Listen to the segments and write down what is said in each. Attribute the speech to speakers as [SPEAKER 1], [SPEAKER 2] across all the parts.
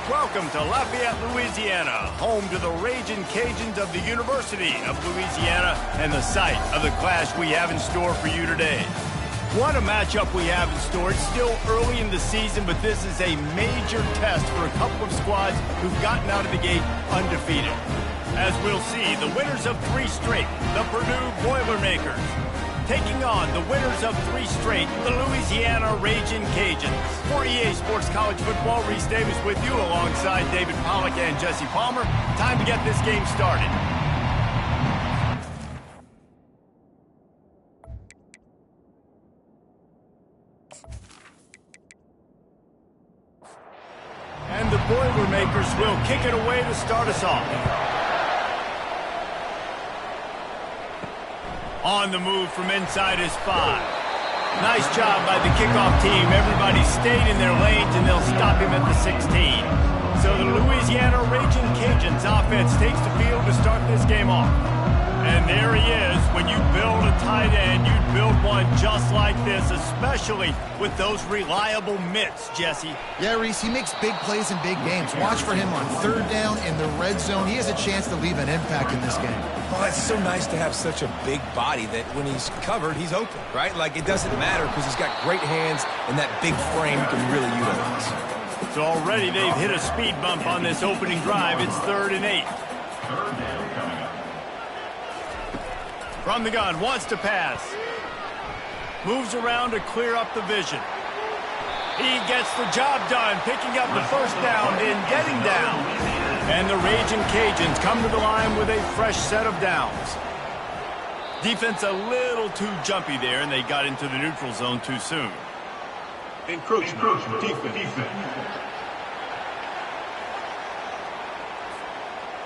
[SPEAKER 1] Welcome to Lafayette, Louisiana, home to the Ragin' Cajuns of the University of Louisiana and the site of the clash we have in store for you today. What a matchup we have in store. It's still early in the season, but this is a major test for a couple of squads who've gotten out of the gate undefeated. As we'll see, the winners of 3 straight, the Purdue Boilermakers, taking on the winners of 3 straight, the Louisiana Ragin' Cajuns. For EA Sports College Football, Reese Davis with you alongside David Pollack and Jesse Palmer. Time to get this game started. And the Boilermakers will kick it away to start us off. On the move from inside is 5. Nice job by the kickoff team. Everybody stayed in their lanes, and they'll stop him at the 16. So the Louisiana Ragin' Cajuns offense takes the field to start this game off. And there he is. When you build a tight end, you build one just like this, especially with those reliable mitts, Jesse.
[SPEAKER 2] Yeah, Reese, he makes big plays in big games. Watch for him on 3rd down in the red zone. He has a chance to leave an impact in this game.
[SPEAKER 3] Oh, it's so nice to have such a big body that when he's covered, he's open, right? Like, it doesn't matter because he's got great hands and that big frame he can really utilize.
[SPEAKER 1] So already they've hit a speed bump on this opening drive. It's 3rd and 8. From the gun, wants to pass. Moves around to clear up the vision. He gets the job done, picking up the 1st down and getting down. And the Ragin' Cajuns come to the line with a fresh set of downs. Defense a little too jumpy there, and they got into the neutral zone too soon. Encroachment. Defense.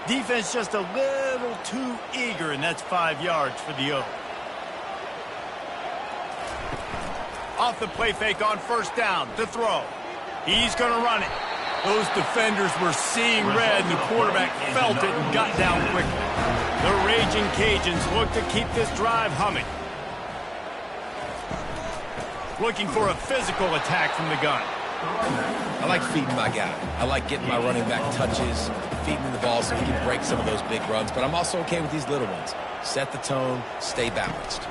[SPEAKER 1] Defense just a little too eager, and that's 5 yards for the O. Off the play fake on 1st down to throw. He's going to run it. Those defenders were seeing red, and the quarterback felt it and got down quickly. The Ragin' Cajuns look to keep this drive humming. Looking for a physical attack from the gun.
[SPEAKER 3] I like feeding my guy. I like getting my running back touches, feeding him the ball so he can break some of those big runs, but I'm also okay with these little ones. Set the tone, stay balanced.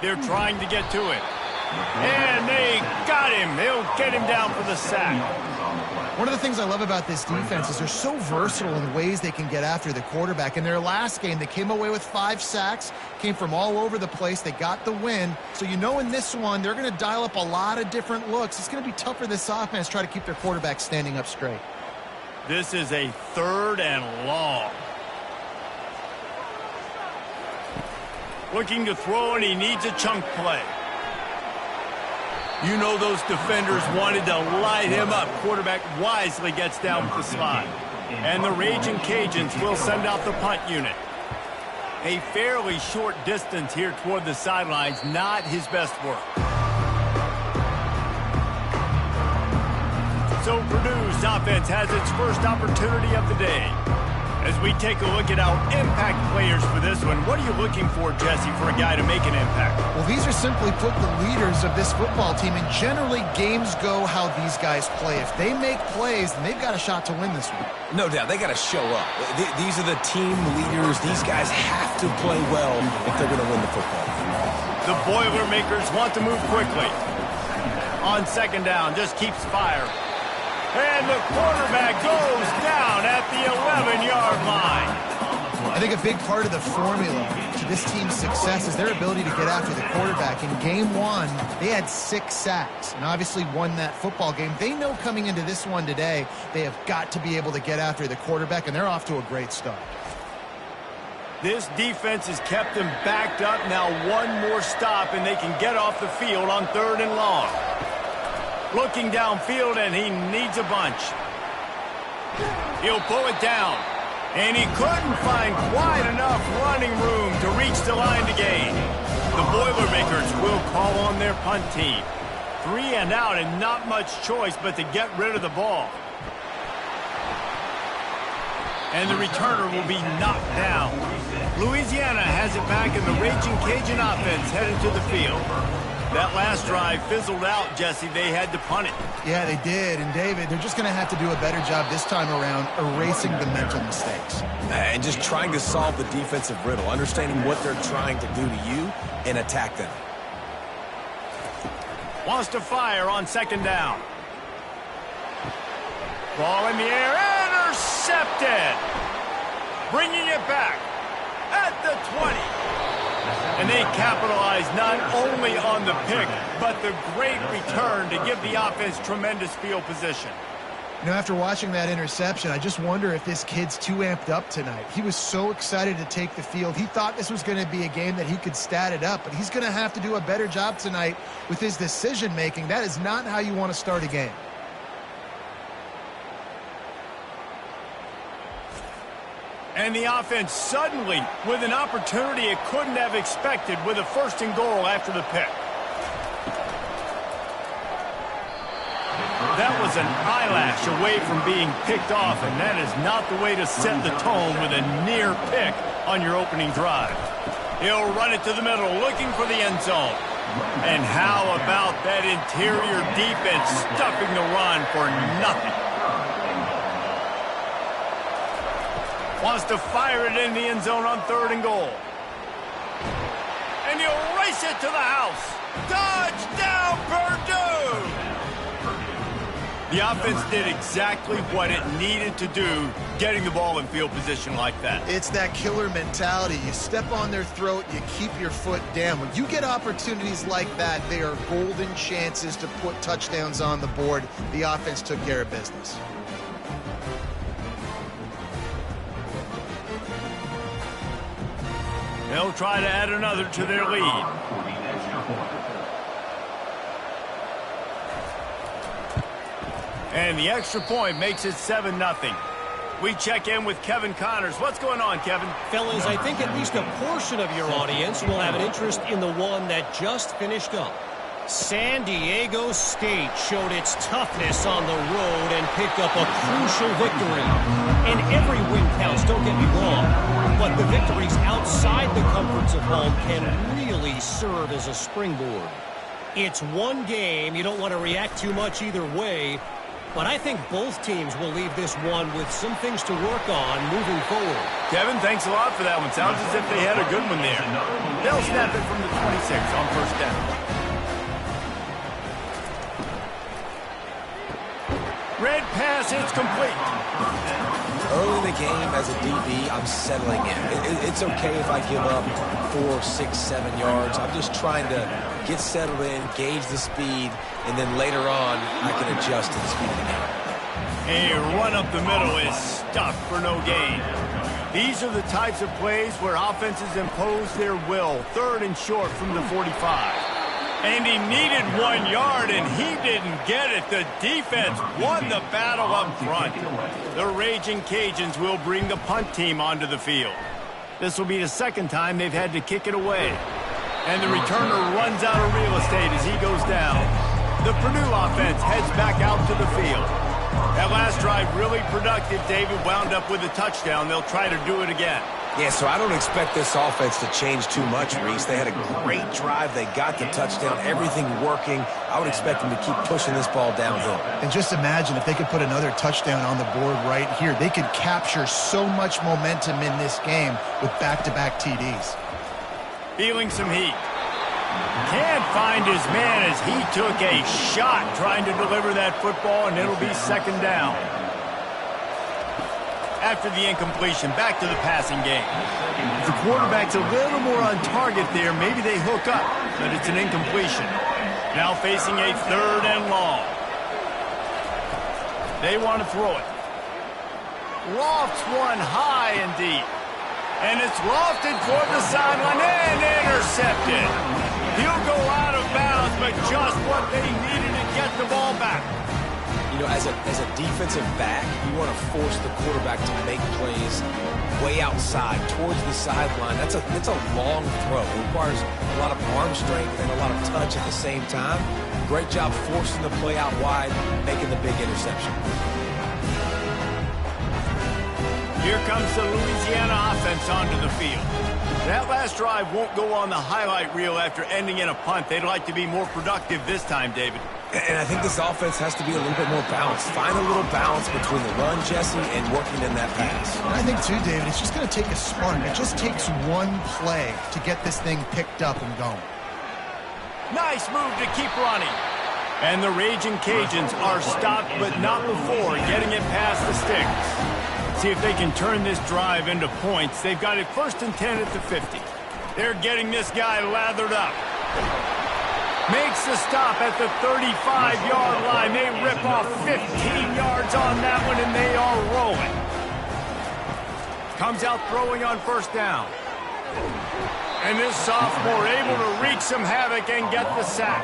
[SPEAKER 1] They're trying to get to it. And they got him. They'll get him down for the sack.
[SPEAKER 2] One of the things I love about this defense is they're so versatile in ways they can get after the quarterback. In their last game, they came away with 5 sacks, came from all over the place. They got the win. So you know in this one, they're going to dial up a lot of different looks. It's going to be tough for this offense to try to keep their quarterback standing up straight.
[SPEAKER 1] This is a 3rd and long. Looking to throw, and he needs a chunk play. You know those defenders wanted to light him up. Quarterback wisely gets down with the slide. And the Ragin' Cajuns will send out the punt unit. A fairly short distance here toward the sidelines, not his best work. So Purdue's offense has its first opportunity of the day. As we take a look at our impact players for this one, what are you looking for, Jesse, for a guy to make an impact?
[SPEAKER 2] Well, these are simply put the leaders of this football team, and generally games go how these guys play. If they make plays, then they've got a shot to win this one.
[SPEAKER 3] No doubt, they got to show up. These are the team leaders. These guys have to play well if they're going to win the football.
[SPEAKER 1] The Boilermakers want to move quickly. On 2nd down, just keeps fire. And the quarterback goes down at the 11-yard line.
[SPEAKER 2] I think a big part of the formula to this team's success is their ability to get after the quarterback. In game 1, they had 6 sacks and obviously won that football game. They know coming into this one today, they have got to be able to get after the quarterback, and they're off to a great start.
[SPEAKER 1] This defense has kept them backed up. Now one more stop, and they can get off the field on 3rd and long. Looking downfield, and he needs a bunch. He'll pull it down. And he couldn't find quite enough running room to reach the line to gain. The Boilermakers will call on their punt team. 3 and out, and not much choice but to get rid of the ball. And the returner will be knocked down. Louisiana has it back, and the Ragin' Cajun offense headed to the field. That last drive fizzled out, Jesse. They had to punt it.
[SPEAKER 2] Yeah, they did. And, David, they're just going to have to do a better job this time around erasing the mental mistakes.
[SPEAKER 3] And just trying to solve the defensive riddle, understanding what they're trying to do to you and attack them.
[SPEAKER 1] Wants to fire on second down. Ball in the air, intercepted. Bringing it back at the 20. And they capitalize not only on the pick, but the great return to give the offense tremendous field position.
[SPEAKER 2] You know, after watching that interception, I just wonder if this kid's too amped up tonight. He was so excited to take the field. He thought this was going to be a game that he could stat it up, but he's going to have to do a better job tonight with his decision-making. That is not how you want to start a game.
[SPEAKER 1] And the offense suddenly with an opportunity it couldn't have expected with a first and goal after the pick. That was an eyelash away from being picked off, and that is not the way to set the tone with a near pick on your opening drive. He'll run it to the middle, looking for the end zone. And how about that interior defense stuffing the run for nothing? Wants to fire it in the end zone on third and goal. And he'll race it to the house. Touchdown, Purdue! The offense did exactly what it needed to do, getting the ball in field position like that.
[SPEAKER 2] It's that killer mentality. You step on their throat, you keep your foot down. When you get opportunities like that, they are golden chances to put touchdowns on the board. The offense took care of business.
[SPEAKER 1] They'll try to add another to their lead. And the extra point makes it 7-0. We check in with Kevin Connors. What's going on, Kevin?
[SPEAKER 4] Fellas, I think at least a portion of your audience will have an interest in the one that just finished up. San Diego State showed its toughness on the road and picked up a crucial victory. And every win counts, don't get me wrong. But the victories outside the comforts of home can really serve as a springboard. It's one game. You don't want to react too much either way. But I think both teams will leave this one with some things to work on moving forward.
[SPEAKER 1] Kevin, thanks a lot for that one. Sounds as if they had a good one there. They'll snap it from the 26 on first down. Red pass, it's complete.
[SPEAKER 3] Early in the game, as a DB, I'm settling in. It's okay if I give up 4, 6, 7 yards. I'm just trying to get settled in, gauge the speed, and then later on, I can adjust to the speed of the game.
[SPEAKER 1] A run up the middle is stuffed for no gain. These are the types of plays where offenses impose their will. Third and short from the 45. And he needed 1 yard, and he didn't get it. The defense won the battle up front. The Raging Cajuns will bring the punt team onto the field. This will be the second time they've had to kick it away. And the returner runs out of real estate as he goes down. The Purdue offense heads back out to the field. That last drive really productive. David wound up with a touchdown. They'll try to do it again.
[SPEAKER 3] Yeah, so I don't expect this offense to change too much, Reese. They had a great drive. They got the touchdown, everything working. I would expect them to keep pushing this ball downhill.
[SPEAKER 2] And just imagine if they could put another touchdown on the board right here. They could capture so much momentum in this game with back-to-back TDs.
[SPEAKER 1] Feeling some heat. Can't find his man as he took a shot trying to deliver that football, and it'll be second down. After the incompletion, back to the passing game. If the quarterback's a little more on target there, maybe they hook up, but it's an incompletion. Now facing a third and long. They want to throw it. Lofts one high and deep. And it's lofted for the sideline and intercepted. He'll go out of bounds, but just what they needed to get the ball back.
[SPEAKER 3] You know, as a defensive back, you want to force the quarterback to make plays way outside, towards the sideline. That's a long throw. It requires a lot of arm strength and a lot of touch at the same time. Great job forcing the play out wide, making the big interception.
[SPEAKER 1] Here comes the Louisiana offense onto the field. That last drive won't go on the highlight reel after ending in a punt. They'd like to be more productive this time, David.
[SPEAKER 3] And I think this offense has to be a little bit more balanced. Find a little balance between the run, Jesse, and working in that pass.
[SPEAKER 2] And I think, too, David, it's just going to take a spark. It just takes one play to get this thing picked up and going.
[SPEAKER 1] Nice move to keep running. And the Raging Cajuns are stopped, but not before getting it past the sticks. See if they can turn this drive into points. They've got it 1st and 10 at the 50. They're getting this guy lathered up. Makes the stop at the 35-yard line. They rip off 15 yards on that one, and they are rolling. Comes out throwing on 1st down. And this sophomore able to wreak some havoc and get the sack.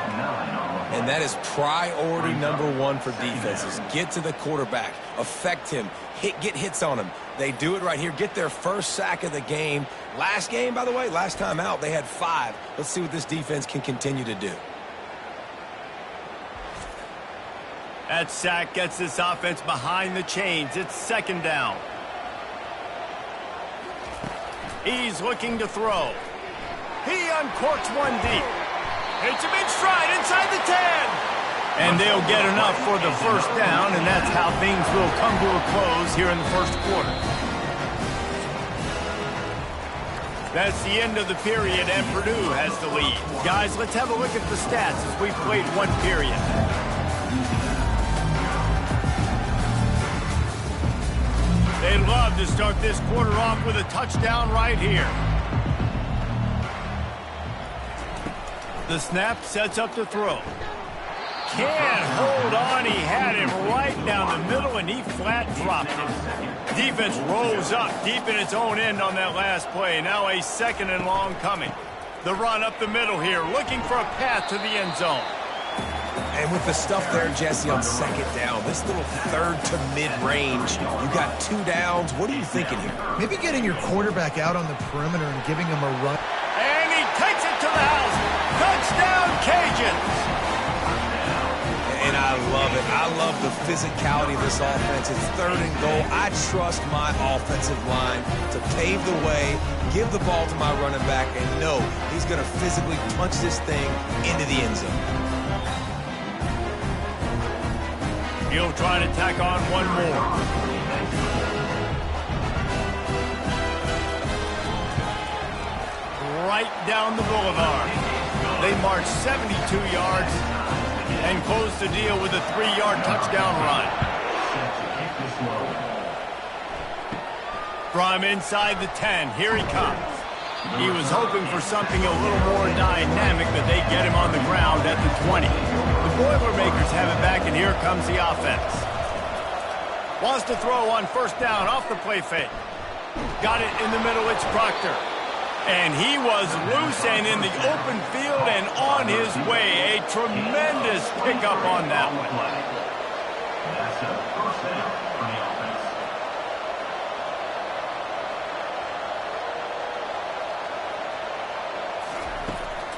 [SPEAKER 3] And that is priority number 1 for defenses. Get to the quarterback. Affect him. Get hits on him. They do it right here. Get their first sack of the game. Last game, by the way, last time out, they had 5. Let's see what this defense can continue to do.
[SPEAKER 1] That sack gets this offense behind the chains. It's 2nd down. He's looking to throw. He uncorks one deep. Hits him in stride inside the 10. And they'll get enough for the 1st down, and that's how things will come to a close here in the 1st quarter. That's the end of the period, and Purdue has the lead. Guys, let's have a look at the stats as we've played 1 period. They'd love to start this quarter off with a touchdown right here. The snap sets up to throw. Can't hold on. He had him right down the middle, and he flat dropped it. Defense rolls up deep in its own end on that last play. Now a 2nd and long coming. The run up the middle here, looking for a path to the end zone.
[SPEAKER 3] And with the stuff there, Jesse, on 2nd down, this little 3rd to mid-range, you got 2 downs. What are you thinking here?
[SPEAKER 2] Maybe getting your quarterback out on the perimeter and giving him a run.
[SPEAKER 1] And he takes it to the house. Touchdown, Cajuns.
[SPEAKER 3] And I love it. I love the physicality of this offense. It's 3rd and goal. I trust my offensive line to pave the way, give the ball to my running back, and know he's going to physically punch this thing into the end zone.
[SPEAKER 1] He'll try to tack on one more. Right down the boulevard. They march 72 yards and close the deal with a 3-yard touchdown run. From inside the 10, here he comes. He was hoping for something a little more dynamic, but they get him on the ground at the 20. The Boilermakers have it back, and here comes the offense. Wants to throw on 1st down off the play fake. Got it in the middle, it's Proctor. And he was loose and in the open field and on his way. A tremendous pickup on that one. That's a 1st down for the offense.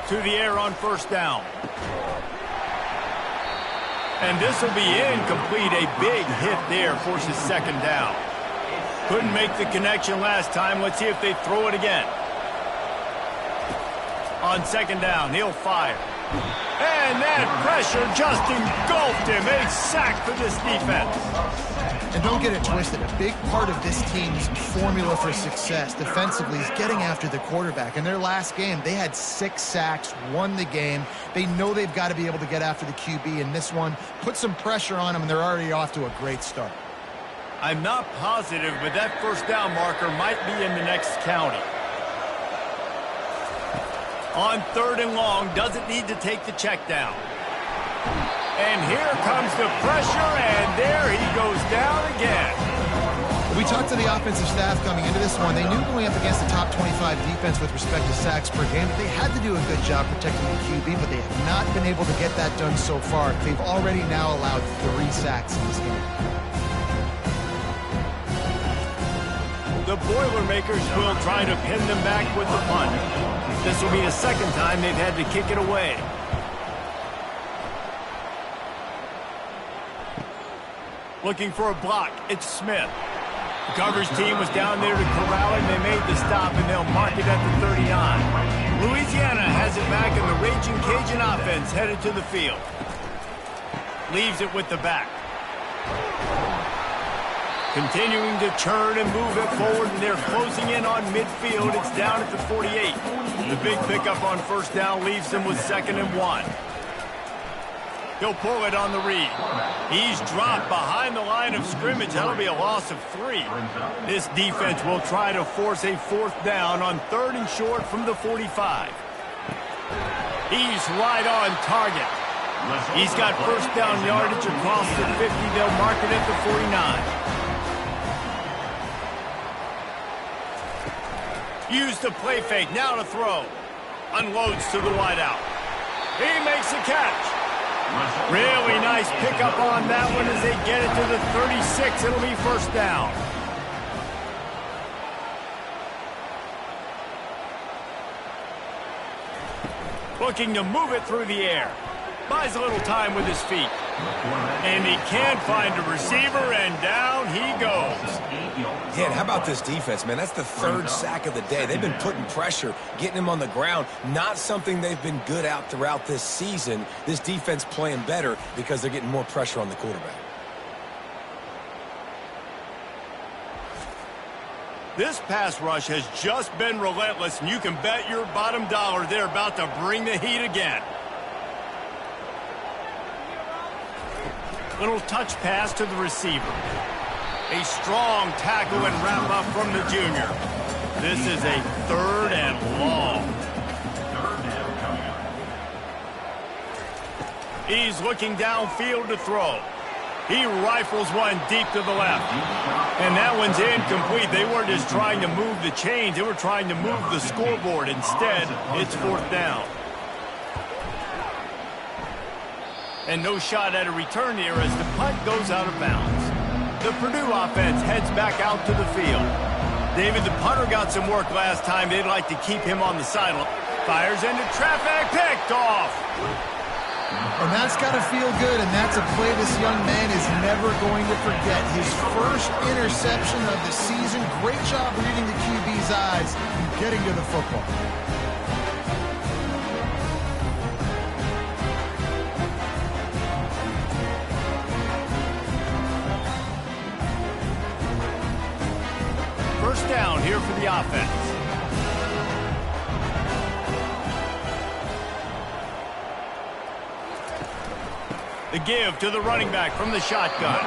[SPEAKER 1] To the air on 1st down. And this will be incomplete. A big hit there forces 2nd down. Couldn't make the connection last time. Let's see if they throw it again. On 2nd down, he'll fire. And that pressure just engulfed him. A sack for this defense.
[SPEAKER 2] And don't get it twisted. A big part of this team's formula for success defensively is getting after the quarterback. In their last game, they had 6 sacks, won the game. They know they've got to be able to get after the QB. And this one, put some pressure on them, and they're already off to a great start.
[SPEAKER 1] I'm not positive, but that 1st down marker might be in the next county. On 3rd and long, doesn't need to take the check down. And here comes the pressure, and there he goes down again.
[SPEAKER 2] We talked to the offensive staff coming into this one. They knew going up against the top 25 defense with respect to sacks per game, but they had to do a good job protecting the QB, but they have not been able to get that done so far. They've already now allowed 3 sacks in this game.
[SPEAKER 1] The Boilermakers will try to pin them back with the punt. This will be the 2nd time they've had to kick it away. Looking for a block. It's Smith. The coverage team was down there to corral him. They made the stop, and they'll mark it at the 39. Louisiana has it back, and the Raging Cajun offense headed to the field. Leaves it with the back. Continuing to turn and move it forward, and they're closing in on midfield. It's down at the 48. The big pickup on first down leaves them with 2nd and 1. He'll pull it on the read. He's dropped behind the line of scrimmage. That'll be a loss of 3. This defense will try to force a 4th down on 3rd and short from the 45. He's right on target. He's got first down yardage across the 50. They'll mark it at the 49. Use the play fake. Now to throw. Unloads to the wideout. He makes a catch. Really nice pickup on that one as they get it to the 36. It'll be first down. Looking to move it through the air. Buys a little time with his feet. And he can't find a receiver, and down he goes.
[SPEAKER 3] Yeah, and how about this defense, man? That's the 3rd sack of the day. They've been putting pressure, getting him on the ground. Not something they've been good at throughout this season. This defense playing better because they're getting more pressure on the quarterback.
[SPEAKER 1] This pass rush has just been relentless, and you can bet your bottom dollar they're about to bring the heat again. Little touch pass to the receiver. A strong tackle and wrap up from the junior. This is a 3rd and long. He's looking downfield to throw. He rifles one deep to the left. And that one's incomplete. They weren't just trying to move the chains. They were trying to move the scoreboard. Instead, it's 4th down. And no shot at a return here as the punt goes out of bounds. The Purdue offense heads back out to the field. David, the punter got some work last time. They'd like to keep him on the sideline. Fires into traffic, picked off.
[SPEAKER 2] And that's got to feel good, and that's a play this young man is never going to forget. His first interception of the season. Great job reading the QB's eyes and getting to the football.
[SPEAKER 1] First down here for the offense. The give to the running back from the shotgun.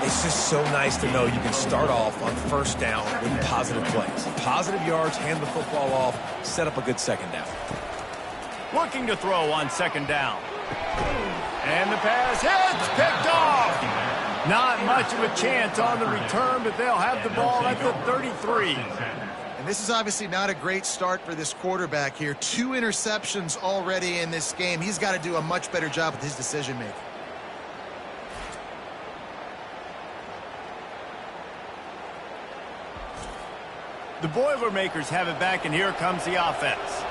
[SPEAKER 3] It's just so nice to know you can start off on first down with positive plays. Positive yards, hand the football off, set up a good 2nd down.
[SPEAKER 1] Looking to throw on 2nd down. And the pass hits, picked off. Not much of a chance on the return, but they'll have the ball at the 33.
[SPEAKER 2] And this is obviously not a great start for this quarterback here. 2 interceptions already in this game. He's got to do a much better job with his decision-making.
[SPEAKER 1] The Boilermakers have it back, and here comes the offense.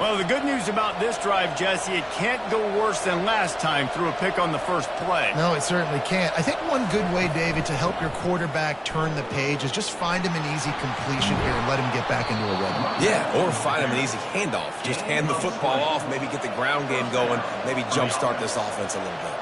[SPEAKER 1] Well, the good news about this drive, Jesse, it can't go worse than last time through a pick on the first play.
[SPEAKER 2] No, it certainly can't. I think one good way, David, to help your quarterback turn the page is just find him an easy completion here and let him get back into a rhythm.
[SPEAKER 3] Yeah, or find him an easy handoff. Just hand the football off, maybe get the ground game going, maybe jumpstart this offense a little bit.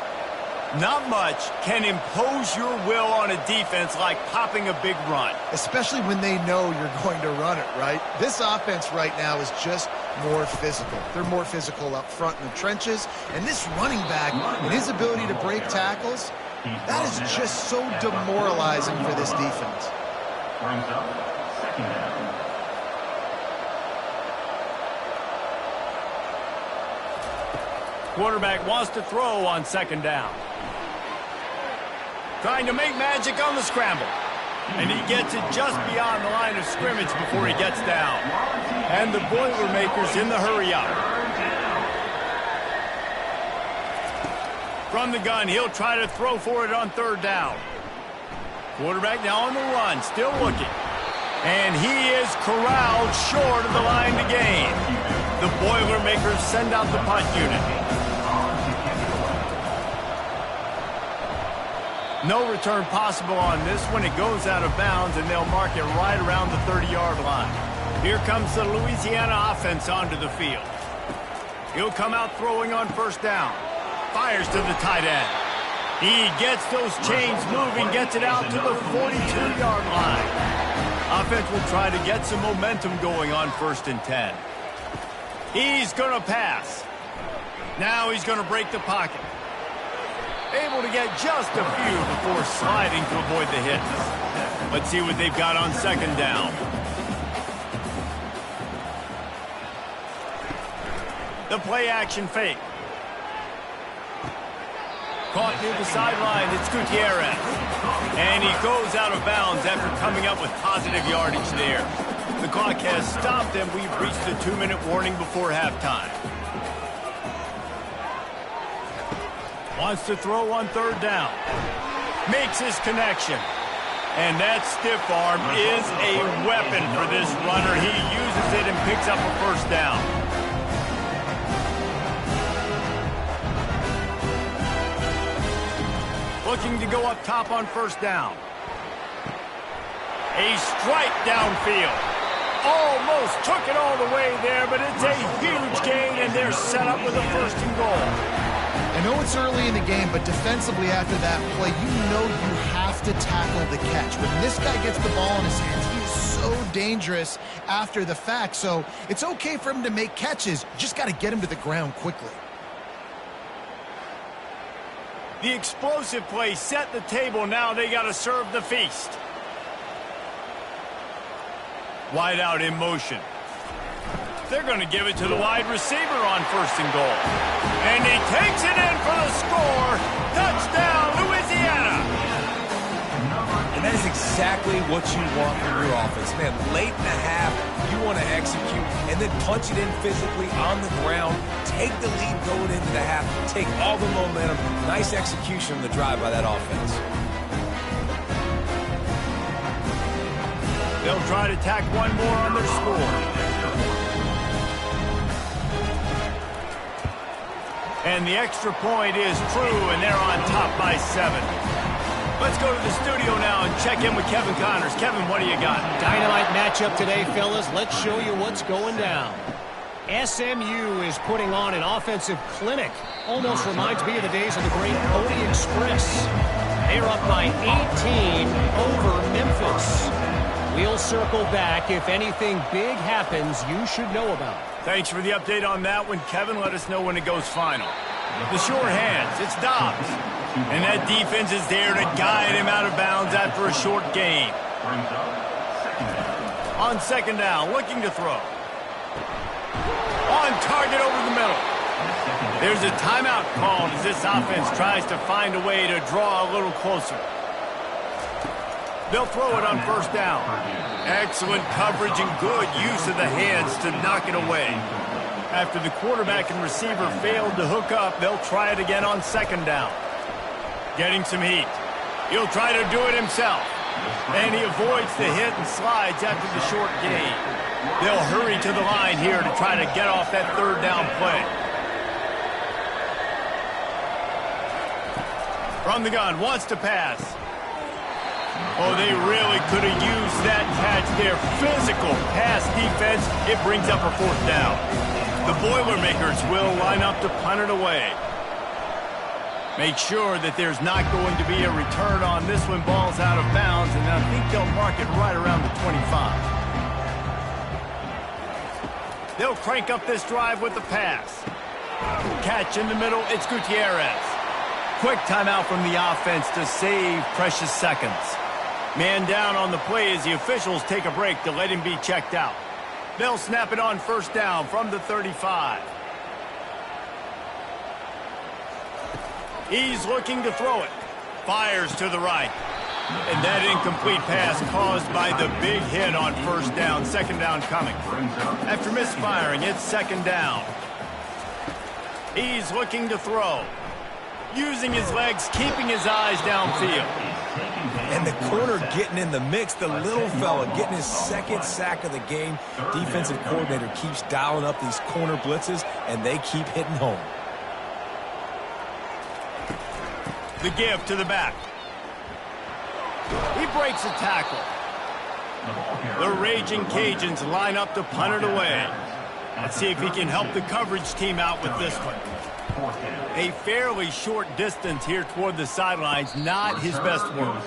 [SPEAKER 1] Not much can impose your will on a defense like popping a big run.
[SPEAKER 2] Especially when they know you're going to run it, right? This offense right now is just more physical. They're more physical up front in the trenches. And this running back and his ability to break tackles, that is just so demoralizing for this defense.
[SPEAKER 5] Brings up 2nd down.
[SPEAKER 1] Quarterback wants to throw on 2nd down. Trying to make magic on the scramble. And he gets it just beyond the line of scrimmage before he gets down. And the Boilermakers in the hurry up. From the gun, he'll try to throw for it on 3rd down. Quarterback now on the run, still looking. And he is corralled short of the line to gain. The Boilermakers send out the punt unit. No return possible on this one. It goes out of bounds, and they'll mark it right around the 30-yard line. Here comes the Louisiana offense onto the field. He'll come out throwing on first down. Fires to the tight end. He gets those chains moving, gets it out to the 42-yard line. Offense will try to get some momentum going on 1st and 10. He's going to pass. Now he's going to break the pocket. Able to get just a few before sliding to avoid the hits. Let's see what they've got on 2nd down. The play action fake. Caught near the sideline, it's Gutierrez. And he goes out of bounds after coming up with positive yardage there. The clock has stopped, and we've reached the 2-minute warning before halftime. Wants to throw on 3rd down. Makes his connection. And that stiff arm is a weapon for this runner. He uses it and picks up a 1st down. Looking to go up top on 1st down. A strike downfield. Almost took it all the way there, but it's a huge gain, and they're set up with a 1st and goal.
[SPEAKER 2] I know it's early in the game, but defensively after that play, you know you have to tackle the catch. When this guy gets the ball in his hands, he is so dangerous after the fact. So it's okay for him to make catches. You just got to get him to the ground quickly.
[SPEAKER 1] The explosive play set the table. Now they got to serve the feast. Wide out in motion. They're going to give it to the wide receiver on 1st and goal. And he takes it in for the score. Touchdown, Louisiana.
[SPEAKER 3] And that is exactly what you want from your offense. Man, late in the half, you want to execute and then punch it in physically on the ground. Take the lead going into the half. Take all the momentum. Nice execution on the drive by that offense.
[SPEAKER 1] They'll try to tack one more on their score. And the extra point is true, and they're on top by 7. Let's go to the studio now and check in with Kevin Connors. Kevin, what do you got?
[SPEAKER 4] Dynamite matchup today, fellas. Let's show you what's going down. SMU is putting on an offensive clinic. Almost reminds me of the days of the great Pony Express. They're up by 18 over Memphis. We'll circle back. If anything big happens, you should know about it.
[SPEAKER 1] Thanks for the update on that one, Kevin. Let us know when it goes final. The sure hands, it's Dobbs. And that defense is there to guide him out of bounds after a short gain. On 2nd down, looking to throw. On target over the middle. There's a timeout called as this offense tries to find a way to draw a little closer. They'll throw it on 1st down. Excellent coverage and good use of the hands to knock it away. After the quarterback and receiver failed to hook up, they'll try it again on 2nd down. Getting some heat. He'll try to do it himself. And he avoids the hit and slides after the short gain. They'll hurry to the line here to try to get off that 3rd down play. From the gun, wants to pass. Oh, they really could have used that catch there. Physical pass defense. It brings up a 4th down. The Boilermakers will line up to punt it away. Make sure that there's not going to be a return on this one. Ball's out of bounds, and I think they'll mark it right around the 25. They'll crank up this drive with the pass. Catch in the middle. It's Gutierrez. Quick timeout from the offense to save precious seconds. Man down on the play as the officials take a break to let him be checked out. They'll snap it on 1st down from the 35. He's looking to throw it. Fires to the right. And that incomplete pass caused by the big hit on 1st down. 2nd down coming. After misfiring, it's 2nd down. He's looking to throw. Using his legs, keeping his eyes downfield.
[SPEAKER 3] And the corner getting in the mix. The little fella getting his 2nd sack of the game. Defensive coordinator keeps dialing up these corner blitzes, and they keep hitting home.
[SPEAKER 1] The give to the back. He breaks a tackle. The Raging Cajuns line up to punt it away. Let's see if he can help the coverage team out with this one. A fairly short distance here toward the sidelines, not his best work.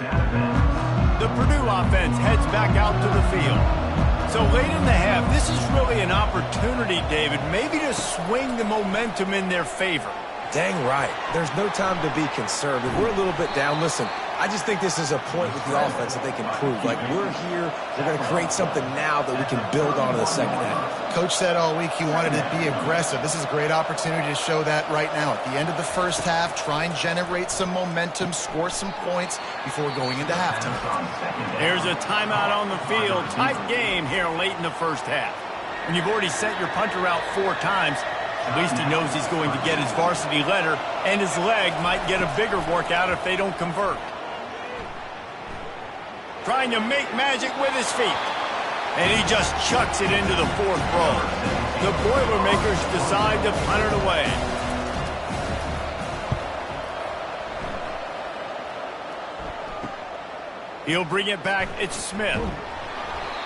[SPEAKER 1] The Purdue offense heads back out to the field. So late in the half, this is really an opportunity, David, maybe to swing the momentum in their favor.
[SPEAKER 3] Dang right. There's no time to be conservative. We're a little bit down. Listen, I just think this is a point with the offense that they can prove. Like, we're here, we're going to create something now that we can build on in the second half.
[SPEAKER 2] Coach said all week he wanted to be aggressive. This is a great opportunity to show that right now. At the end of the first half, try and generate some momentum, score some points before going into halftime.
[SPEAKER 1] There's a timeout on the field. Tight game here late in the first half. When you've already sent your punter out 4 times, at least he knows he's going to get his varsity letter, and his leg might get a bigger workout if they don't convert. Trying to make magic with his feet. And he just chucks it into the 4th row. The Boilermakers decide to punt it away. He'll bring it back. It's Smith.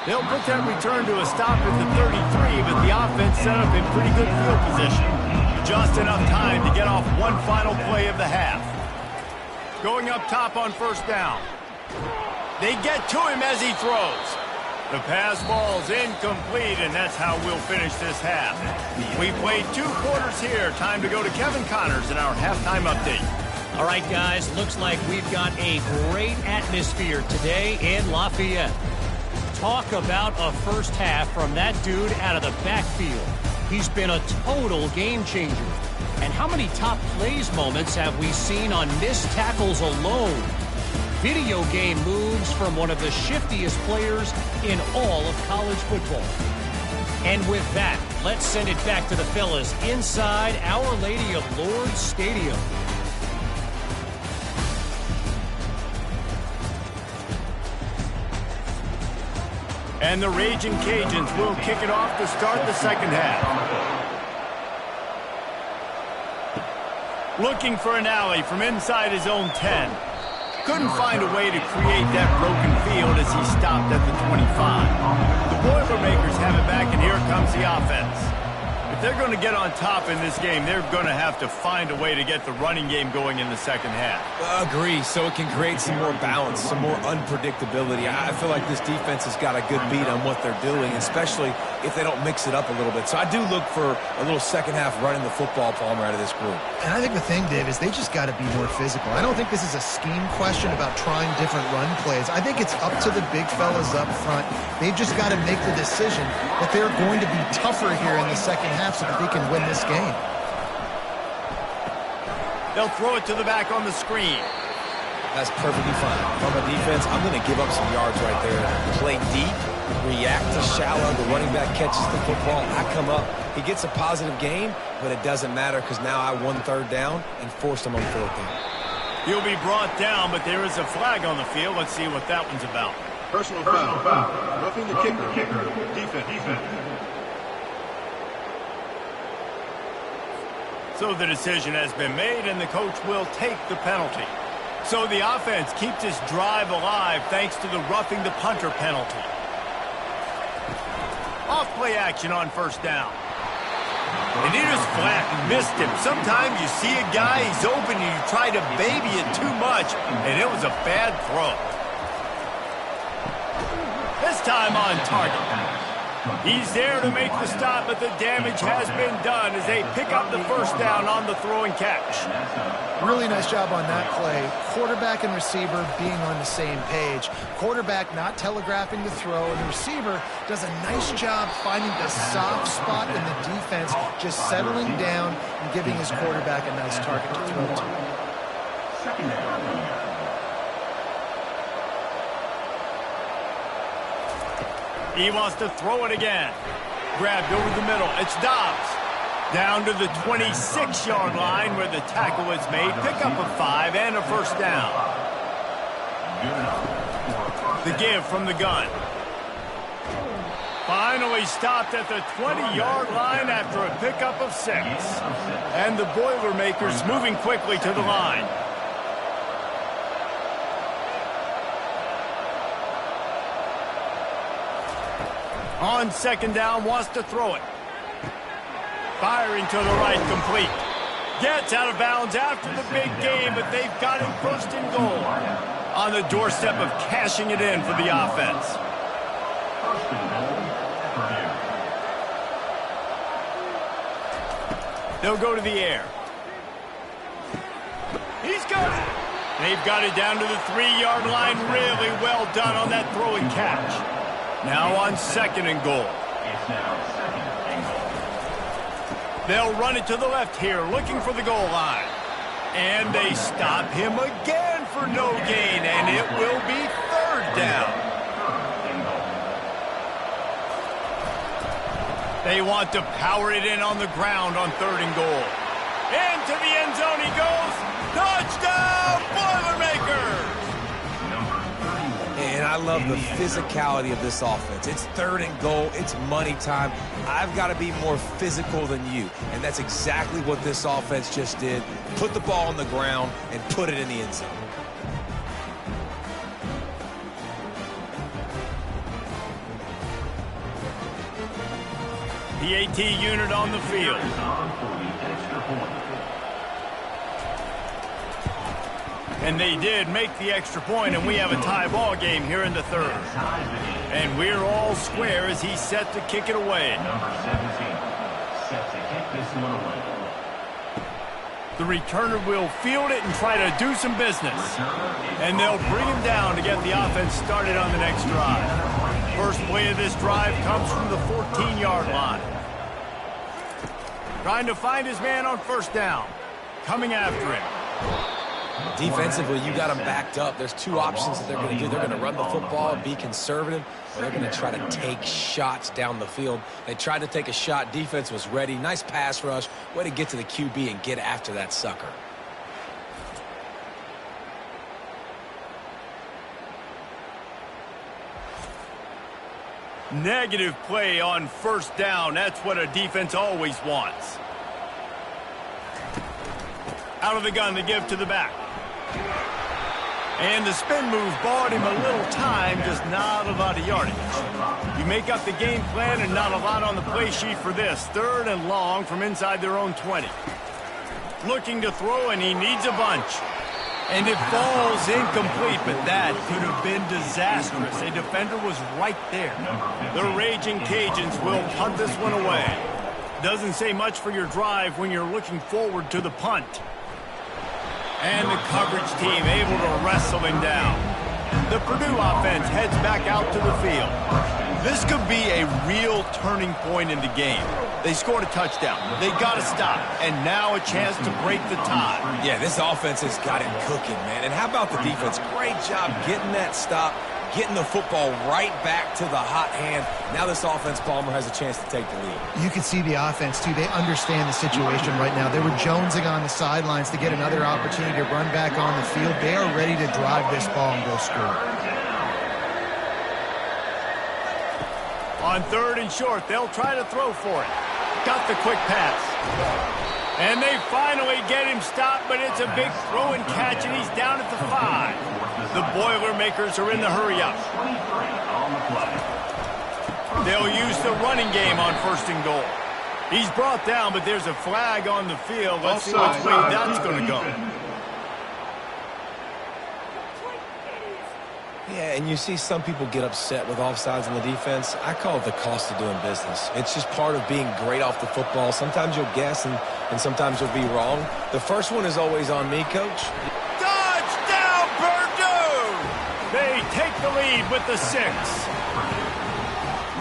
[SPEAKER 1] They'll put that return to a stop at the 33, but the offense set up in pretty good field position. Just enough time to get off one final play of the half. Going up top on first down. They get to him as he throws. The pass ball's incomplete, and that's how we'll finish this half. We played 2 quarters here. Time to go to Kevin Connors in our halftime update.
[SPEAKER 4] All right, guys, looks like we've got a great atmosphere today in Lafayette. Talk about a first half from that dude out of the backfield. He's been a total game changer. And how many top plays moments have we seen on missed tackles alone? Video game moves from one of the shiftiest players in all of college football. And with that, let's send it back to the fellas inside Our Lady of Lourdes Stadium.
[SPEAKER 1] And the Raging Cajuns will kick it off to start the second half. Looking for an alley from inside his own 10. Couldn't find a way to create that broken field as he stopped at the 25. The Boilermakers have it back, and here comes the offense. If they're going to get on top in this game, they're going to have to find a way to get the running game going in the second half.
[SPEAKER 3] Agree, so it can create some more balance, some more unpredictability. I feel like this defense has got a good beat on what they're doing, especially if they don't mix it up a little bit. So I do look for a little second half running the football, Palmer, out of this group.
[SPEAKER 2] And I think the thing, Dave, is they just got to be more physical. I don't think this is a scheme question about trying different run plays. I think it's up to the big fellas up front. They've just got to make the decision that they're going to be tougher here in the second half so that they can win this game.
[SPEAKER 1] They'll throw it to the back on the screen.
[SPEAKER 3] That's perfectly fine. From a defense, I'm going to give up some yards right there. Play deep, react to shallow. The running back catches the football. I come up. He gets a positive gain, but it doesn't matter because now I won 3rd down and forced him on 4th down.
[SPEAKER 1] He'll be brought down, but there is a flag on the field. Let's see what that one's about.
[SPEAKER 6] Personal foul. Roughing the kicker. Defense.
[SPEAKER 1] So the decision has been made, and the coach will take the penalty. So the offense keeps this drive alive thanks to the roughing the punter penalty. Off play action on first down. And he just flat missed him. Sometimes you see a guy, he's open, and you try to baby it too much, and it was a bad throw. This time on target. He's there to make the stop, but the damage has been done as they pick up the first down on the throw and catch.
[SPEAKER 2] Really nice job on that play. Quarterback and receiver being on the same page. Quarterback not telegraphing the throw, and the receiver does a nice job finding the soft spot in the defense, just settling down and giving his quarterback a nice target to throw to.
[SPEAKER 5] Second down.
[SPEAKER 1] He wants to throw it again. Grabbed over the middle. It's Dobbs. Down to the 26-yard line where the tackle is made. Pick up a 5 and a first down. The give from the gun. Finally stopped at the 20-yard line after a pickup of 6. And the Boilermakers moving quickly to the line. On second down, wants to throw it. Firing to the right, complete. Gets out of bounds after the big game, but they've got him first and goal. On the doorstep of cashing it in for the offense.
[SPEAKER 6] First and goal, Purdue.
[SPEAKER 1] They'll go to the air. He's got it. They've got it down to the 3-yard line. Really well done on that throw and catch. Now on second and goal.
[SPEAKER 6] It's now second and goal.
[SPEAKER 1] They'll run it to the left here, looking for the goal line. And they stop him again for no gain, and it will be third down. They want to power it in on the ground on third and goal. Into the end zone he goes. Touchdown, Boilermakers!
[SPEAKER 3] And I love the physicality of this offense. It's third and goal. It's money time. I've got to be more physical than you. And that's exactly what this offense just did. Put the ball on the ground and put it in the end zone.
[SPEAKER 1] The AT unit on the field. And they did make the extra point, and we have a tie ball game here in the third. And we're all square as he's set to kick it away.
[SPEAKER 6] Number 17, set to kick this one away.
[SPEAKER 1] The returner will field it and try to do some business. And they'll bring him down to get the offense started on the next drive. First play of this drive comes from the 14-yard line. Trying to find his man on first down. Coming after him.
[SPEAKER 3] Defensively, you got them backed up. There's two options that they're going to do. They're going to run the football and be conservative, or they're going to try to take shots down the field. They tried to take a shot. Defense was ready. Nice pass rush. Way to get to the QB and get after that sucker.
[SPEAKER 1] Negative play on first down. That's what a defense always wants. Out of the gun to give to the back. And the spin move bought him a little time, just not a lot of yardage. You make up the game plan and not a lot on the play sheet for this. Third and long from inside their own 20. Looking to throw, and he needs a bunch. And it falls incomplete, but that could have been disastrous. A defender was right there. The Raging Cajuns will punt this one away. Doesn't say much for your drive when you're looking forward to the punt. And the coverage team able to wrestle him down. The Purdue offense heads back out to the field. This could be a real turning point in the game. They scored a touchdown. They got to stop. And now a chance to break the tie.
[SPEAKER 3] Yeah, this offense has got it cooking, man. And how about the defense? Great job getting that stop, getting the football right back to the hot hand. Now this offense, Palmer, has a chance to take the lead.
[SPEAKER 2] You can see the offense, too. They understand the situation right now. They were jonesing on the sidelines to get another opportunity to run back on the field. They are ready to drive this ball and go score.
[SPEAKER 1] On third and short, they'll try to throw for it. Got the quick pass. And they finally get him stopped, but it's a big throw and catch, and he's down at the 5. The Boilermakers are in the hurry-up. They'll use the running game on first and goal. He's brought down, but there's a flag on the field. Let's see which way that's going to go.
[SPEAKER 3] Yeah, and you see some people get upset with offsides on the defense. I call it the cost of doing business. It's just part of being great off the football. Sometimes you'll guess, and sometimes you'll be wrong. The first one is always on me, Coach.
[SPEAKER 1] Touchdown, Purdue! They take the lead with the 6.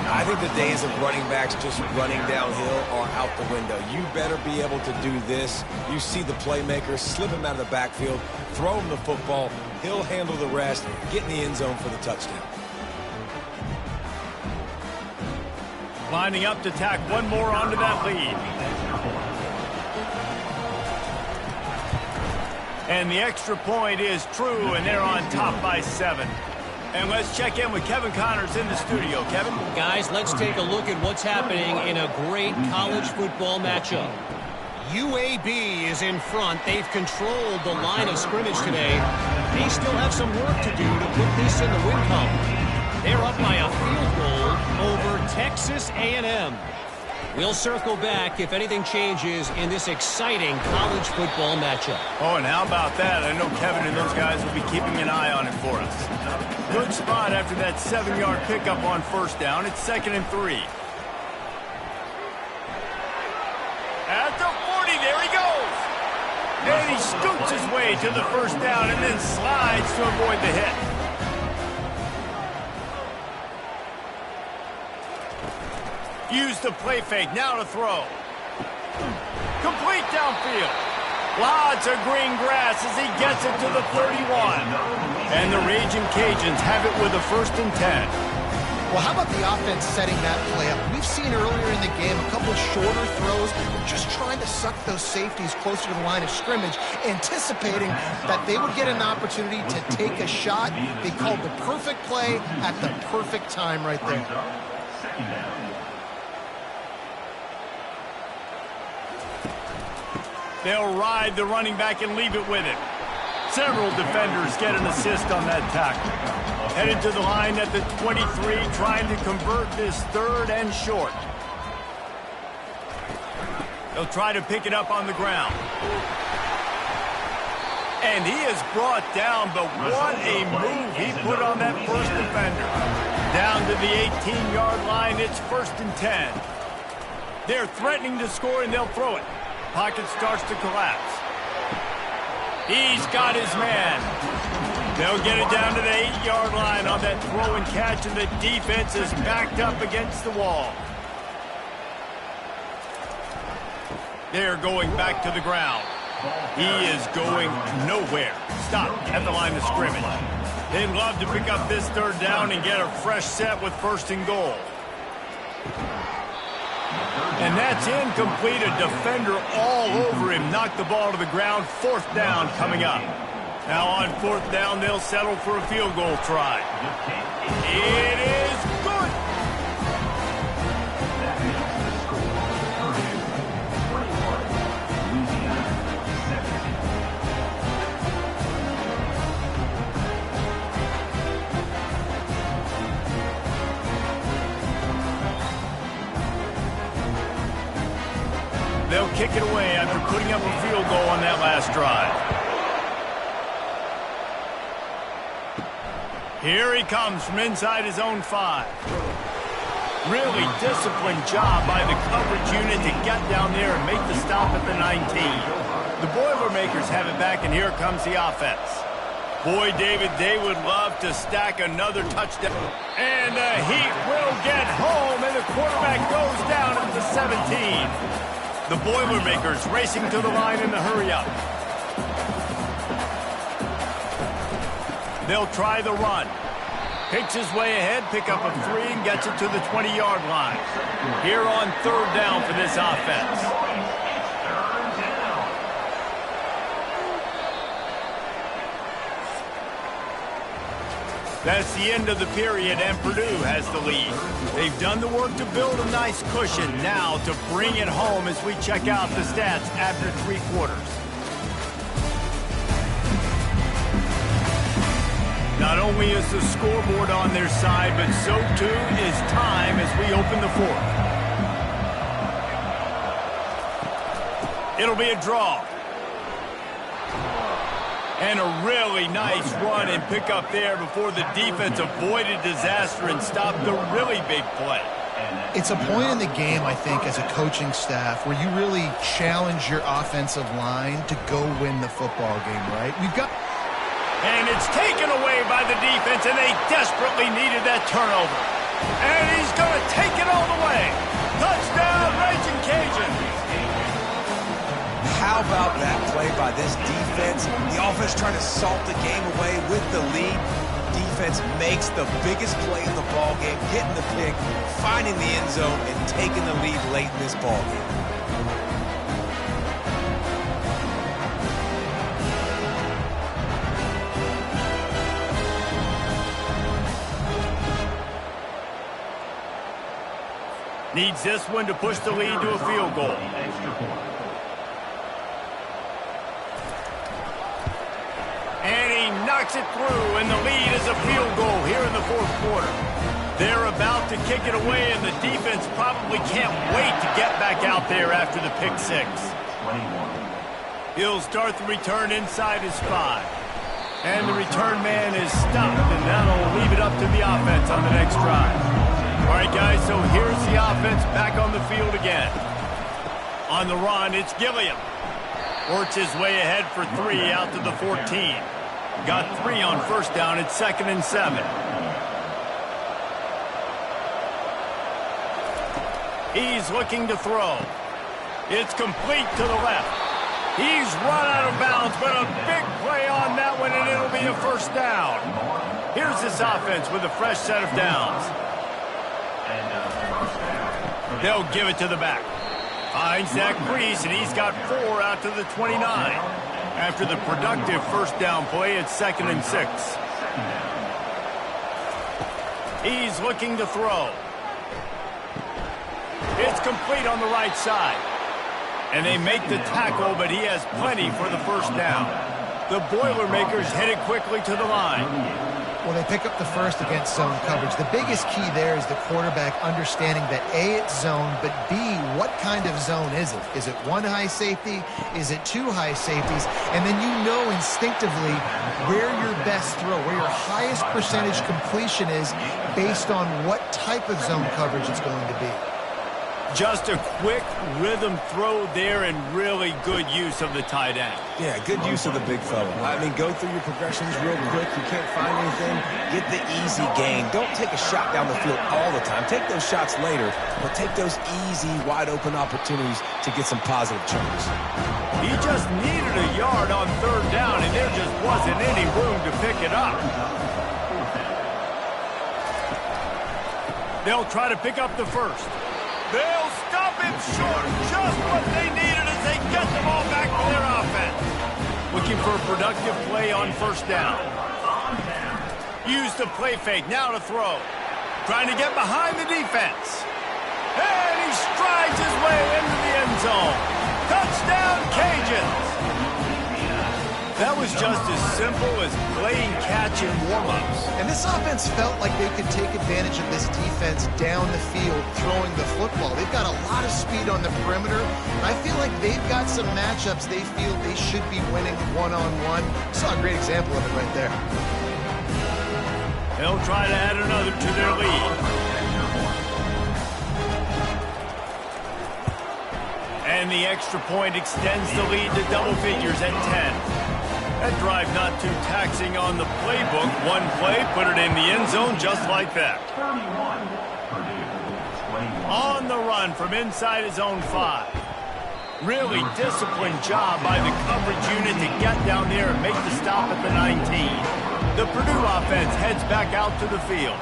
[SPEAKER 3] I think the days of running backs just running downhill are out the window. You better be able to do this. You see the playmaker, slip him out of the backfield, throw him the football. He'll handle the rest, get in the end zone for the touchdown.
[SPEAKER 1] Lining up to tack one more onto that lead. And the extra point is true, and they're on top by 7. And let's check in with Kevin Connors in the studio. Kevin?
[SPEAKER 4] Guys, let's take a look at what's happening in a great college football matchup. UAB is in front. They've controlled the line of scrimmage today. They still have some work to do to put this in the win column. They're up by a field goal over Texas A&M. We'll circle back if anything changes in this exciting college football matchup.
[SPEAKER 1] Oh, and how about that? I know Kevin and those guys will be keeping an eye on it for us. Good spot after that 7-yard pickup on first down. It's 2nd and 3. At the 40, there he goes. And he scoots his way to the first down and then slides to avoid the hit. Use the play fake, now to throw. Complete downfield. Lots of green grass as he gets it to the 31. And the Raging Cajuns have it with a 1st and 10.
[SPEAKER 2] Well, how about the offense setting that play up? We've seen earlier in the game a couple shorter throws, just trying to suck those safeties closer to the line of scrimmage, anticipating that they would get an opportunity to take a shot. They called the perfect play at the perfect time right there.
[SPEAKER 1] They'll ride the running back and leave it with him. Several defenders get an assist on that tackle. Headed to the line at the 23, trying to convert this 3rd and short. They'll try to pick it up on the ground. And he is brought down, but what a move he put on that first defender. Down to the 18-yard line, it's 1st and 10. They're threatening to score, and they'll throw it. Pocket starts to collapse. He's got his man. They'll get it down to the 8-yard line on that throw and catch, and the defense is backed up against the wall. They're going back to the ground. He is going nowhere. Stop at the line of scrimmage. They'd love to pick up this 3rd down and get a fresh set with 1st and goal. And that's incomplete. A defender all over him. Knocked the ball to the ground. 4th down coming up. Now on 4th down, they'll settle for a field goal try. It is good. They'll kick it away after putting up a field goal on that last drive. Here he comes from inside his own 5. Really disciplined job by the coverage unit to get down there and make the stop at the 19. The Boilermakers have it back, and here comes the offense. Boy, David, they would love to stack another touchdown. And the Heat will get home, and the quarterback goes down at the 17. The Boilermakers racing to the line in the hurry-up. They'll try the run. Picks his way ahead, pick up a 3, and gets it to the 20-yard line. Here on 3rd down for this offense. That's the end of the period, and Purdue has the lead. They've done the work to build a nice cushion. Now to bring it home as we check out the stats after 3 quarters. Not only is the scoreboard on their side, but so too is time as we open the 4th. It'll be a draw. And a really nice run and pick up there before the defense avoided disaster and stopped the really big play.
[SPEAKER 2] It's a point in the game, I think, as a coaching staff where you really challenge your offensive line to go win the football game, right?
[SPEAKER 1] And it's taken away by the defense, and they desperately needed that turnover. And he's going to take it all the way. Touchdown, Raging Cajuns.
[SPEAKER 3] How about that play by this defense? The offense trying to salt the game away with the lead. Defense makes the biggest play in the ball game, getting the pick, finding the end zone, and taking the lead late in this ball game.
[SPEAKER 1] Needs this one to push the lead to a field goal. And he knocks it through, and the lead is a field goal here in the 4th quarter. They're about to kick it away, and the defense probably can't wait to get back out there after the pick six.
[SPEAKER 6] 21.
[SPEAKER 1] He'll start the return inside his 5. And the return man is stopped, and that'll leave it up to the offense on the next drive. All right, guys, so here's the offense back on the field again. On the run, it's Gilliam. Works his way ahead for 3 out to the 14. Got 3 on first down. It's 2nd and 7. He's looking to throw. It's complete to the left. He's run out of bounds, but a big play on that one, and it'll be a first down. Here's this offense with a fresh set of downs. They'll give it to the back. Finds that crease, and he's got 4 out to the 29. After the productive first down play, it's 2nd and 6. He's looking to throw. It's complete on the right side. And they make the tackle, but he has plenty for the first down. The Boilermakers headed quickly to the line.
[SPEAKER 2] Well, they pick up the first against zone coverage. The biggest key there is the quarterback understanding that A, it's zone, but B, what kind of zone is it? Is it 1 high safety? Is it 2 high safeties? And then you know instinctively where your best throw, where your highest percentage completion is based on what type of zone coverage it's going to be.
[SPEAKER 1] Just a quick rhythm throw there and really good use of the tight end.
[SPEAKER 3] Yeah, good use of the big fella. I mean, go through your progressions real quick. You can't find anything, get the easy gain. Don't take a shot down the field all the time. Take those shots later, but take those easy, wide-open opportunities to get some positive chunks.
[SPEAKER 1] He just needed a yard on 3rd down, and there just wasn't any room to pick it up. They'll try to pick up the first. They'll stop him short. Just what they needed as they get the ball back to their offense. Looking for a productive play on first down. Use the play fake. Now to throw. Trying to get behind the defense. And he strides his way into the end zone. Touchdown, Cajuns. That was just as simple as playing catch in warm-ups.
[SPEAKER 2] And this offense felt like they could take advantage of this defense down the field throwing the football. They've got a lot of speed on the perimeter. I feel like they've got some matchups they feel they should be winning one-on-one. Saw a great example of it right there.
[SPEAKER 1] They'll try to add another to their lead. And the extra point extends the lead to double figures at 10. That drive not too taxing on the playbook. One play, put it in the end zone just like that.
[SPEAKER 6] 31. Purdue. 21.
[SPEAKER 1] On the run from inside his own 5. Really disciplined job by the coverage unit to get down there and make the stop at the 19. The Purdue offense heads back out to the field.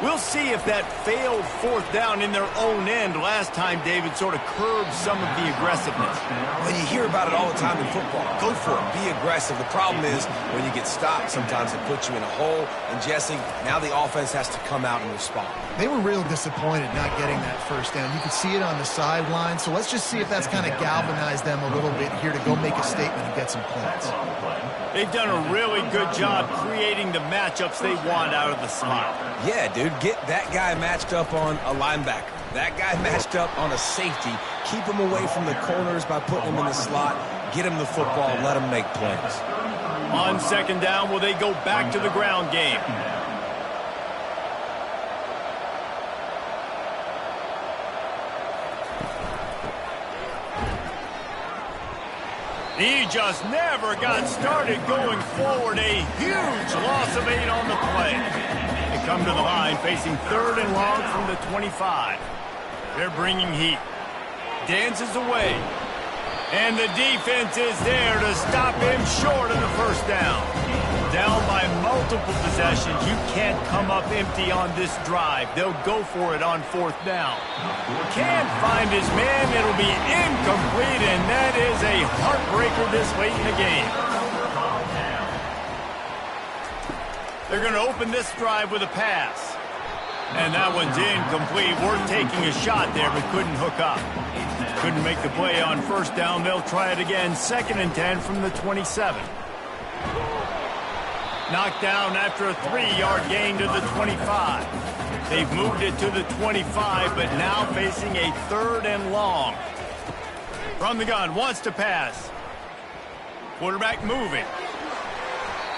[SPEAKER 1] We'll see if that failed 4th down in their own end last time, David, sort of curbed some of the aggressiveness.
[SPEAKER 3] When you hear about it all the time in football, go for it, be aggressive. The problem is when you get stopped, sometimes it puts you in a hole. And Jesse, now the offense has to come out and respond.
[SPEAKER 2] They were real disappointed not getting that first down. You could see it on the sideline. So let's just see if that's kind of galvanized them a little bit here to go make a statement and get some points.
[SPEAKER 1] They've done a really good job creating the matchups they want out of the slot.
[SPEAKER 3] Yeah, dude, get that guy matched up on a linebacker. That guy matched up on a safety. Keep him away from the corners by putting him in the slot. Get him the football. Let him make plays.
[SPEAKER 1] On 2nd down, will they go back to the ground game? He just never got started going forward. A huge loss of 8 on the play. They come to the line facing 3rd and long from the 25. They're bringing heat. Dances away. And the defense is there to stop him short of the first down. Down by multiple possessions. You can't come up empty on this drive. They'll go for it on 4th down. Can't find his man. It'll be incomplete, and that is a heartbreaker this late in the game. They're going to open this drive with a pass. And that one's incomplete. Worth taking a shot there, but couldn't hook up. Couldn't make the play on 1st down. They'll try it again. 2nd and 10 from the 27. Knocked down after a 3-yard gain to the 25. They've moved it to the 25, but now facing a 3rd and long. From the gun, wants to pass. Quarterback moving.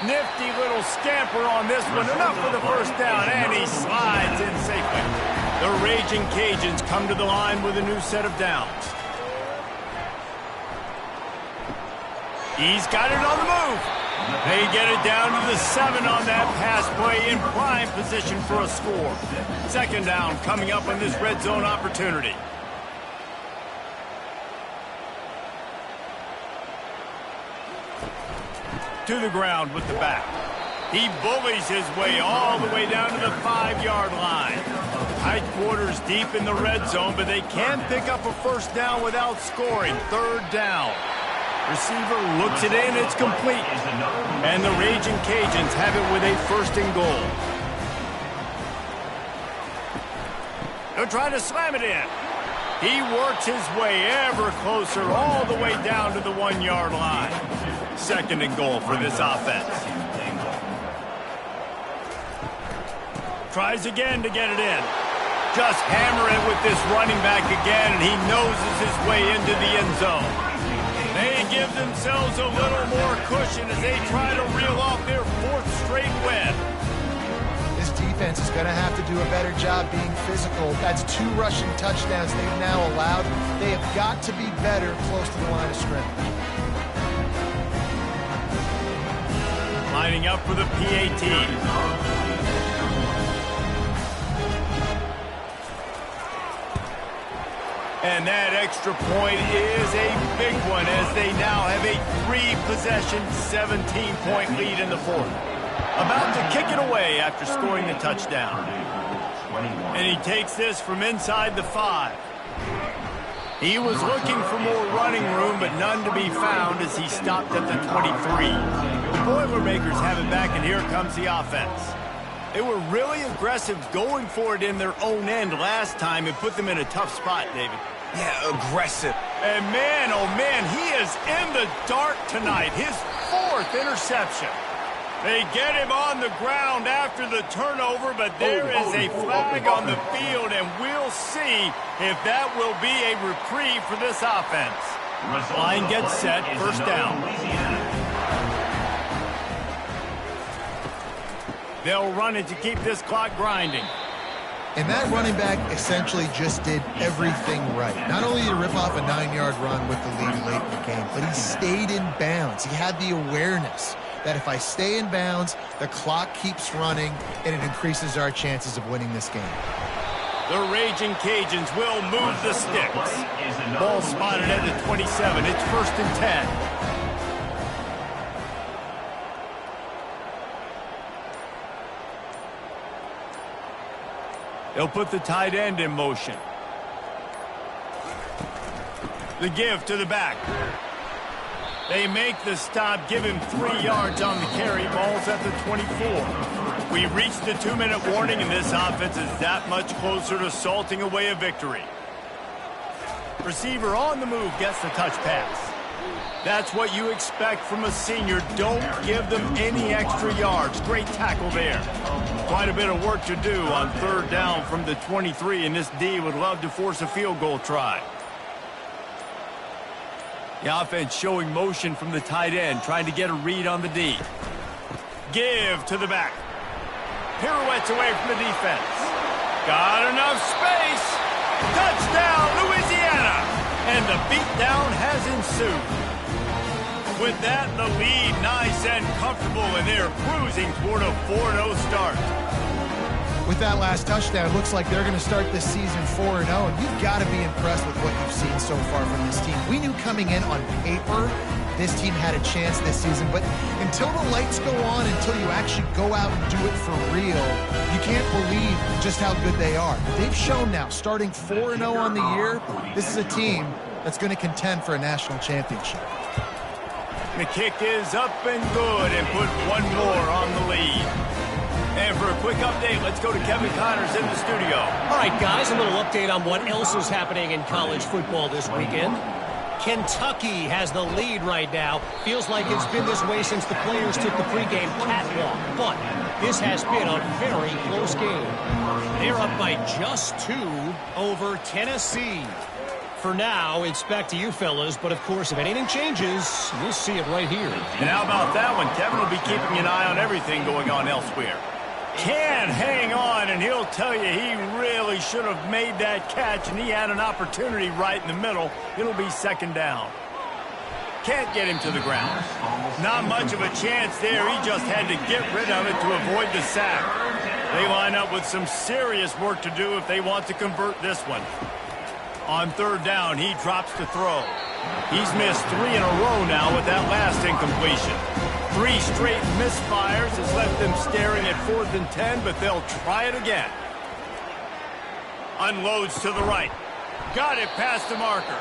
[SPEAKER 1] Nifty little scamper on this one. Enough for the first down, and he slides in safely. The Raging Cajuns come to the line with a new set of downs. He's got it on the move. They get it down to the 7 on that pass play in prime position for a score. 2nd down coming up on this red zone opportunity. To the ground with the back. He bullies his way all the way down to the 5-yard line. Tight quarters deep in the red zone, but they can pick up a first down without scoring. 3rd down. Receiver looks it in, it's complete. And the Raging Cajuns have it with a 1st and goal. They're trying to slam it in. He works his way ever closer all the way down to the 1-yard line. 2nd and goal for this offense. Tries again to get it in. Just hammer it with this running back again, and he noses his way into the end zone. They give themselves a little more cushion as they try to reel off their 4th straight win.
[SPEAKER 2] This defense is going to have to do a better job being physical. That's 2 rushing touchdowns they've now allowed. They have got to be better close to the line of scrimmage.
[SPEAKER 1] Lining up for the PAT. And that extra point is a big one as they now have a 3-possession, 17-point lead in the 4th. About to kick it away after scoring the touchdown. And he takes this from inside the 5. He was looking for more running room, but none to be found as he stopped at the 23. The Boilermakers have it back, and here comes the offense. They were really aggressive going for it in their own end last time and put them in a tough spot, David.
[SPEAKER 3] Yeah, aggressive.
[SPEAKER 1] And man, oh man, he is in the dark tonight. His 4th interception. They get him on the ground after the turnover, but there is a flag on the field, and we'll see if that will be a reprieve for this offense. Line gets set, 1st down. They'll run it to keep this clock grinding.
[SPEAKER 2] And that running back essentially just did everything right. Not only did he rip off a 9-yard run with the lead late in the game, but he stayed in bounds. He had the awareness that if I stay in bounds, the clock keeps running, and it increases our chances of winning this game.
[SPEAKER 1] The Raging Cajuns will move the sticks. Ball spotted at the 27. It's 1st and 10. They'll put the tight end in motion. The give to the back. They make the stop, give him 3 yards on the carry. Ball's at the 24. We reached the 2-minute warning, and this offense is that much closer to salting away a victory. Receiver on the move gets the touch pass. That's what you expect from a senior. Don't give them any extra yards. Great tackle there. Quite a bit of work to do on 3rd down from the 23, and this D would love to force a field goal try. The offense showing motion from the tight end, trying to get a read on the D. Give to the back. Pirouettes away from the defense. Got enough space. Touchdown, Louisiana! And the beatdown has ensued. With that, the lead nice and comfortable, and they're cruising toward a 4-0 start.
[SPEAKER 2] With that last touchdown, it looks like they're going to start this season 4-0, and you've got to be impressed with what you've seen so far from this team. We knew coming in on paper this team had a chance this season, but until the lights go on, until you actually go out and do it for real, you can't believe just how good they are. But they've shown now, starting 4-0 on the year, this is a team that's going to contend for a national championship.
[SPEAKER 1] The kick is up and good, and put 1 more on the lead. And for a quick update, let's go to Kevin Connors in the studio.
[SPEAKER 4] All right, guys, a little update on what else is happening in college football this weekend. Kentucky has the lead right now. Feels like it's been this way since the players took the pregame catwalk. But this has been a very close game. They're up by just 2 over Tennessee. For now, it's back to you fellas, but of course, if anything changes, we'll see it right here.
[SPEAKER 1] And how about that one? Kevin will be keeping an eye on everything going on elsewhere. Can hang on, and he'll tell you he really should have made that catch, and he had an opportunity right in the middle. It'll be second down. Can't get him to the ground. Not much of a chance there. He just had to get rid of it to avoid the sack. They line up with some serious work to do if they want to convert this one. On third down, he drops to throw. He's missed 3 in a row now with that last incompletion. 3 straight misfires has left them staring at 4th and 10, but they'll try it again. Unloads to the right. Got it past the marker.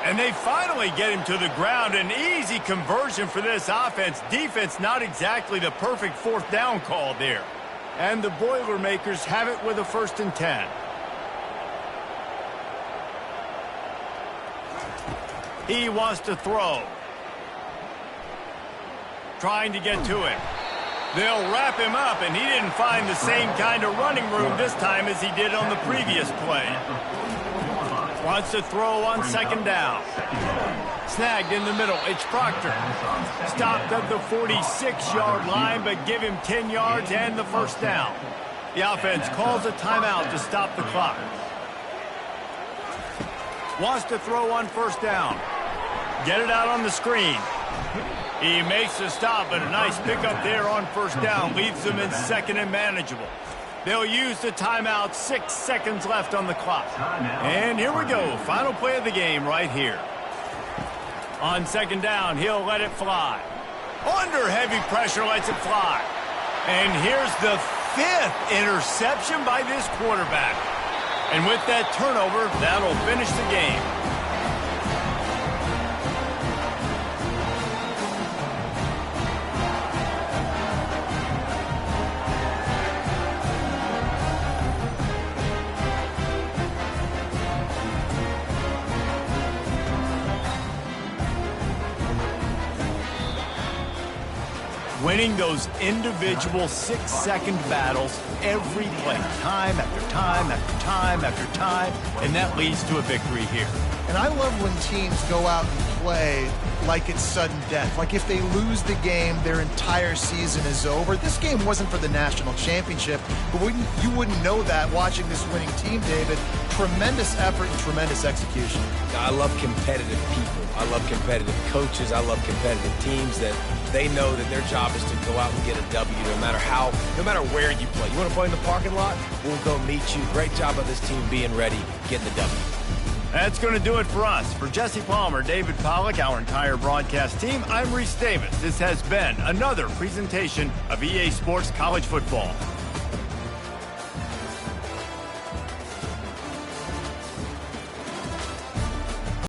[SPEAKER 1] And they finally get him to the ground. An easy conversion for this offense. Defense not exactly the perfect 4th down call there. And the Boilermakers have it with a 1st and 10. He wants to throw. Trying to get to him. They'll wrap him up, and he didn't find the same kind of running room this time as he did on the previous play. Wants to throw on second down. Snagged in the middle. It's Proctor. Stopped at the 46-yard line, but give him 10 yards and the 1st down. The offense calls a timeout to stop the clock. Wants to throw on 1st down. Get it out on the screen. He makes the stop, but a nice pickup there on 1st down. Leaves them in 2nd and manageable. They'll use the timeout. 6 seconds left on the clock. And here we go. Final play of the game right here. On 2nd down, he'll let it fly. Under heavy pressure, lets it fly. And here's the 5th interception by this quarterback. And with that turnover, that'll finish the game. Winning those individual 6-second battles every play, time after time after time after time, and that leads to a victory here.
[SPEAKER 2] And I love when teams go out and play like it's sudden death. Like if they lose the game, their entire season is over. This game wasn't for the national championship, but you wouldn't know that watching this winning team, David. Tremendous effort and tremendous execution.
[SPEAKER 3] I love competitive people. I love competitive coaches. I love competitive teams that they know that their job is to go out and get a W no matter where you play. You want to play in the parking lot? We'll go meet you. Great job by this team being ready, getting the W.
[SPEAKER 1] That's going to do it for us. For Jesse Palmer, David Pollack, our entire broadcast team, I'm Reese Davis. This has been another presentation of EA Sports College Football.